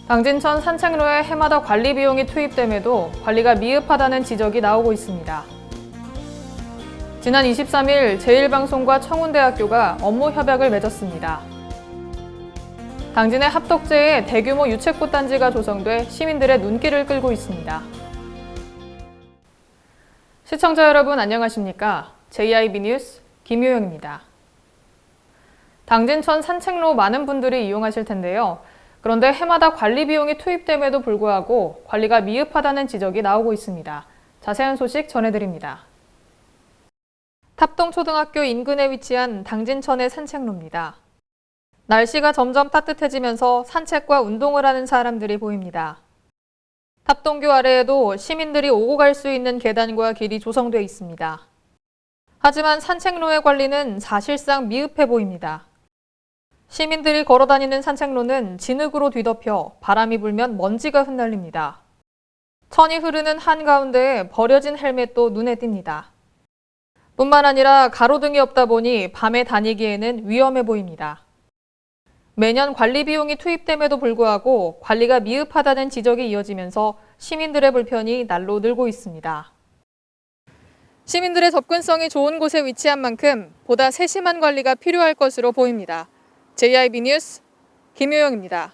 당진천 산책로에 해마다 관리 비용이 투입됨에도 관리가 미흡하다는 지적이 나오고 있습니다. 지난 23일 제1방송과 청운대학교가 업무 협약을 맺었습니다. 당진의 합덕제에 대규모 유채꽃 단지가 조성돼 시민들의 눈길을 끌고 있습니다. 시청자 여러분 안녕하십니까? JIB 뉴스 김효영입니다. 당진천 산책로 많은 분들이 이용하실 텐데요. 그런데 해마다 관리 비용이 투입됨에도 불구하고 관리가 미흡하다는 지적이 나오고 있습니다. 자세한 소식 전해드립니다. 탑동초등학교 인근에 위치한 당진천의 산책로입니다. 날씨가 점점 따뜻해지면서 산책과 운동을 하는 사람들이 보입니다. 탑동교 아래에도 시민들이 오고 갈 수 있는 계단과 길이 조성돼 있습니다. 하지만 산책로의 관리는 사실상 미흡해 보입니다. 시민들이 걸어다니는 산책로는 진흙으로 뒤덮여 바람이 불면 먼지가 흩날립니다. 천이 흐르는 한가운데에 버려진 헬멧도 눈에 띕니다. 뿐만 아니라 가로등이 없다 보니 밤에 다니기에는 위험해 보입니다. 매년 관리 비용이 투입됨에도 불구하고 관리가 미흡하다는 지적이 이어지면서 시민들의 불편이 날로 늘고 있습니다. 시민들의 접근성이 좋은 곳에 위치한 만큼 보다 세심한 관리가 필요할 것으로 보입니다. JIB 뉴스 김효영입니다.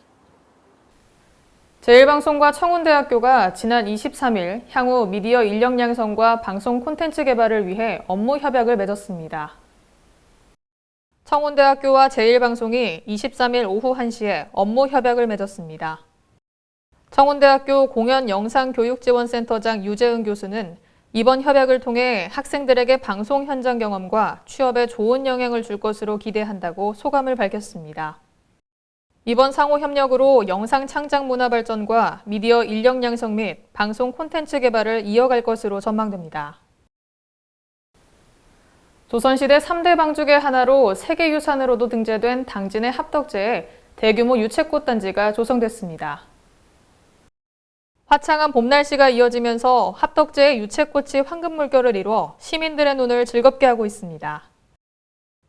제1방송과 청운대학교가 지난 23일 향후 미디어 인력 양성과 방송 콘텐츠 개발을 위해 업무 협약을 맺었습니다. 청운대학교와 제1방송이 23일 오후 1시에 업무 협약을 맺었습니다. 청운대학교 공연영상교육지원센터장 유재은 교수는 이번 협약을 통해 학생들에게 방송 현장 경험과 취업에 좋은 영향을 줄 것으로 기대한다고 소감을 밝혔습니다. 이번 상호 협력으로 영상 창작 문화 발전과 미디어 인력 양성 및 방송 콘텐츠 개발을 이어갈 것으로 전망됩니다. 조선시대 3대 방죽의 하나로 세계유산으로도 등재된 당진의 합덕제에 대규모 유채꽃 단지가 조성됐습니다. 화창한 봄 날씨가 이어지면서 합덕제의 유채꽃이 황금 물결을 이뤄 시민들의 눈을 즐겁게 하고 있습니다.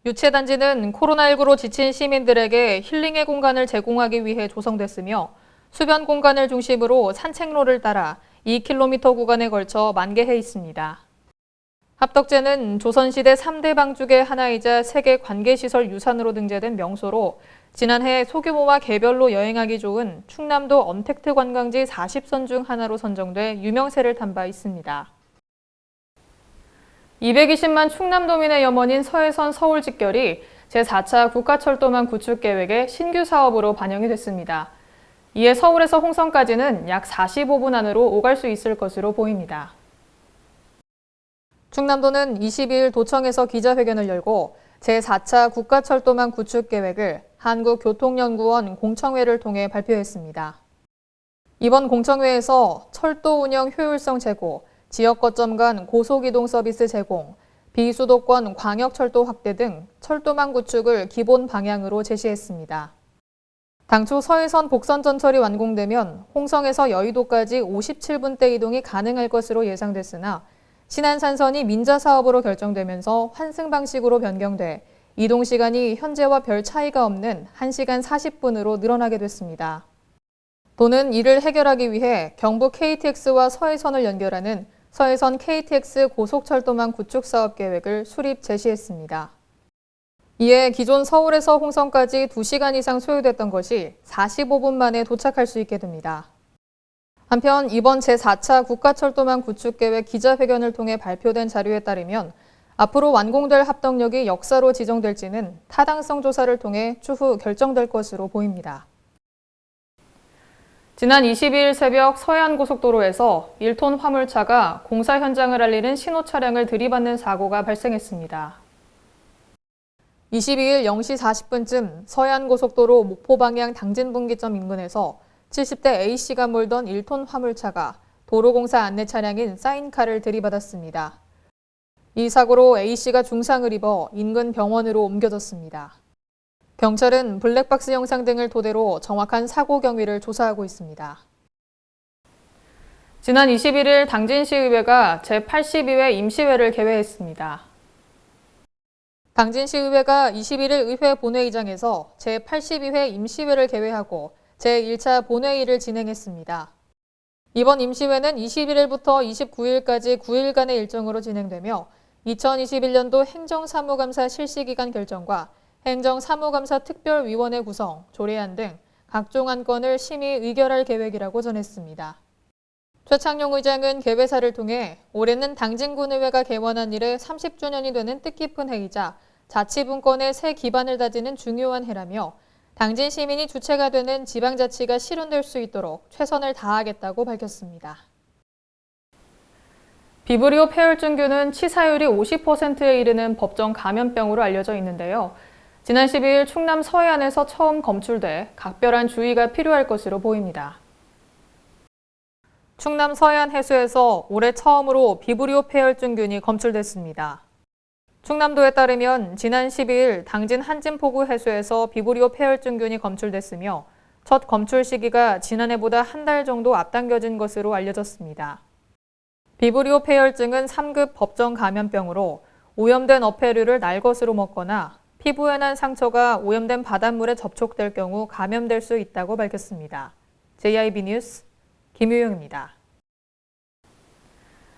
유채단지는 코로나19로 지친 시민들에게 힐링의 공간을 제공하기 위해 조성됐으며 수변 공간을 중심으로 산책로를 따라 2km 구간에 걸쳐 만개해 있습니다. 합덕제는 조선시대 3대 방죽의 하나이자 세계 관계시설 유산으로 등재된 명소로 지난해 소규모와 개별로 여행하기 좋은 충남도 언택트 관광지 40선 중 하나로 선정돼 유명세를 탄 바 있습니다. 220만 충남도민의 염원인 서해선 서울 직결이 제4차 국가철도망 구축 계획의 신규 사업으로 반영이 됐습니다. 이에 서울에서 홍성까지는 약 45분 안으로 오갈 수 있을 것으로 보입니다. 충남도는 22일 도청에서 기자회견을 열고 제4차 국가철도망 구축 계획을 한국교통연구원 공청회를 통해 발표했습니다. 이번 공청회에서 철도 운영 효율성 제고, 지역 거점 간 고속이동 서비스 제공, 비수도권 광역철도 확대 등 철도망 구축을 기본 방향으로 제시했습니다. 당초 서해선 복선 전철이 완공되면 홍성에서 여의도까지 57분대 이동이 가능할 것으로 예상됐으나 신안산선이 민자 사업으로 결정되면서 환승 방식으로 변경돼 이동 시간이 현재와 별 차이가 없는 1시간 40분으로 늘어나게 됐습니다. 도는 이를 해결하기 위해 경북 KTX와 서해선을 연결하는 서해선 KTX 고속철도망 구축 사업 계획을 수립 제시했습니다. 이에 기존 서울에서 홍성까지 2시간 이상 소요됐던 것이 45분 만에 도착할 수 있게 됩니다. 한편 이번 제4차 국가철도망 구축 계획 기자회견을 통해 발표된 자료에 따르면 앞으로 완공될 합덕역이 역사로 지정될지는 타당성 조사를 통해 추후 결정될 것으로 보입니다. 지난 22일 새벽 서해안고속도로에서 1톤 화물차가 공사 현장을 알리는 신호 차량을 들이받는 사고가 발생했습니다. 22일 0시 40분쯤 서해안고속도로 목포 방향 당진분기점 인근에서 70대 A씨가 몰던 1톤 화물차가 도로공사 안내 차량인 사인카를 들이받았습니다. 이 사고로 A씨가 중상을 입어 인근 병원으로 옮겨졌습니다. 경찰은 블랙박스 영상 등을 토대로 정확한 사고 경위를 조사하고 있습니다. 지난 21일 당진시의회가 제82회 임시회를 개회했습니다. 당진시의회가 21일 의회 본회의장에서 제82회 임시회를 개회하고 제1차 본회의를 진행했습니다. 이번 임시회는 21일부터 29일까지 9일간의 일정으로 진행되며 2021년도 행정사무감사 실시기간 결정과 행정사무감사 특별위원회 구성, 조례안 등 각종 안건을 심의 의결할 계획이라고 전했습니다. 최창룡 의장은 개회사를 통해 올해는 당진군의회가 개원한 이래 30주년이 되는 뜻깊은 해이자 자치분권의 새 기반을 다지는 중요한 해라며 당진 시민이 주체가 되는 지방자치가 실현될 수 있도록 최선을 다하겠다고 밝혔습니다. 비브리오 폐혈증균은 치사율이 50%에 이르는 법정 감염병으로 알려져 있는데요. 지난 12일 충남 서해안에서 처음 검출돼 각별한 주의가 필요할 것으로 보입니다. 충남 서해안 해수에서 올해 처음으로 비브리오 폐혈증균이 검출됐습니다. 충남도에 따르면 지난 12일 당진 한진포구 해수에서 비브리오 폐혈증균이 검출됐으며 첫 검출 시기가 지난해보다 한 달 정도 앞당겨진 것으로 알려졌습니다. 비브리오 폐혈증은 3급 법정 감염병으로 오염된 어패류를 날것으로 먹거나 피부에 난 상처가 오염된 바닷물에 접촉될 경우 감염될 수 있다고 밝혔습니다. JIB 뉴스 김유영입니다.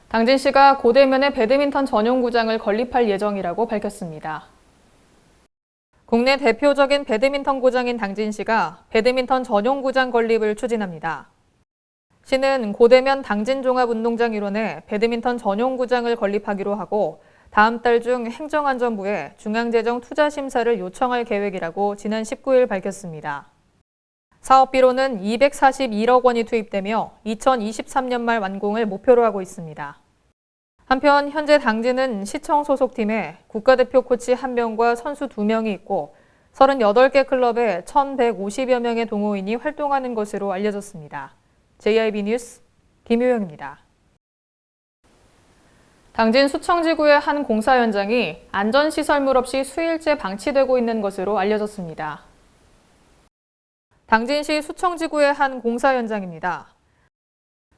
당진시가 고대면에 배드민턴 전용구장을 건립할 예정이라고 밝혔습니다. 국내 대표적인 배드민턴 구장인 당진시가 배드민턴 전용구장 건립을 추진합니다. 시는 고대면 당진종합운동장 일원에 배드민턴 전용구장을 건립하기로 하고 다음 달 중 행정안전부에 중앙재정투자심사를 요청할 계획이라고 지난 19일 밝혔습니다. 사업비로는 241억 원이 투입되며 2023년 말 완공을 목표로 하고 있습니다. 한편 현재 당진은 시청 소속팀에 국가대표 코치 1명과 선수 2명이 있고 38개 클럽에 1,150여 명의 동호인이 활동하는 것으로 알려졌습니다. JIB 뉴스 김효영입니다. 당진 수청지구의 한 공사 현장이 안전시설물 없이 수일째 방치되고 있는 것으로 알려졌습니다. 당진시 수청지구의 한 공사 현장입니다.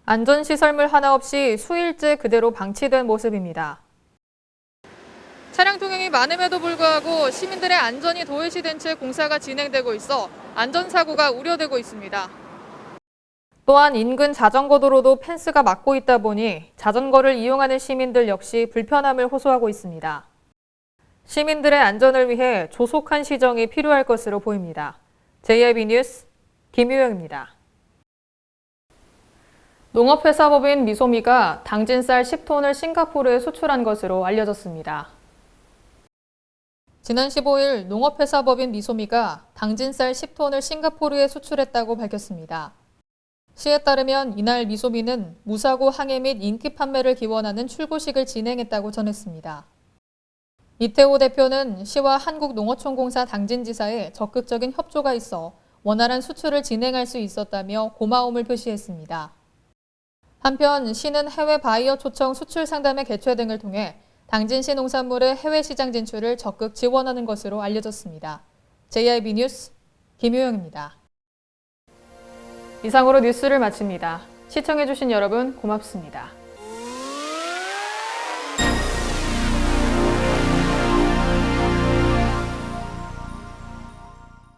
안전시설물 하나 없이 수일째 그대로 방치된 모습입니다. 차량 통행이 많음에도 불구하고 시민들의 안전이 도외시된 채 공사가 진행되고 있어 안전사고가 우려되고 있습니다. 또한 인근 자전거도로도 펜스가 막고 있다 보니 자전거를 이용하는 시민들 역시 불편함을 호소하고 있습니다. 시민들의 안전을 위해 조속한 시정이 필요할 것으로 보입니다. JIB 뉴스 김유영입니다. 농업회사법인 미소미가 당진쌀 10톤을 싱가포르에 수출한 것으로 알려졌습니다. 지난 15일 농업회사법인 미소미가 당진쌀 10톤을 싱가포르에 수출했다고 밝혔습니다. 시에 따르면 이날 미소미는 무사고 항해 및 인기 판매를 기원하는 출고식을 진행했다고 전했습니다. 이태호 대표는 시와 한국농어촌공사 당진지사에 적극적인 협조가 있어 원활한 수출을 진행할 수 있었다며 고마움을 표시했습니다. 한편 시는 해외 바이어 초청 수출 상담회 개최 등을 통해 당진시 농산물의 해외 시장 진출을 적극 지원하는 것으로 알려졌습니다. JIB 뉴스 김효영입니다. 이상으로 뉴스를 마칩니다. 시청해주신 여러분 고맙습니다.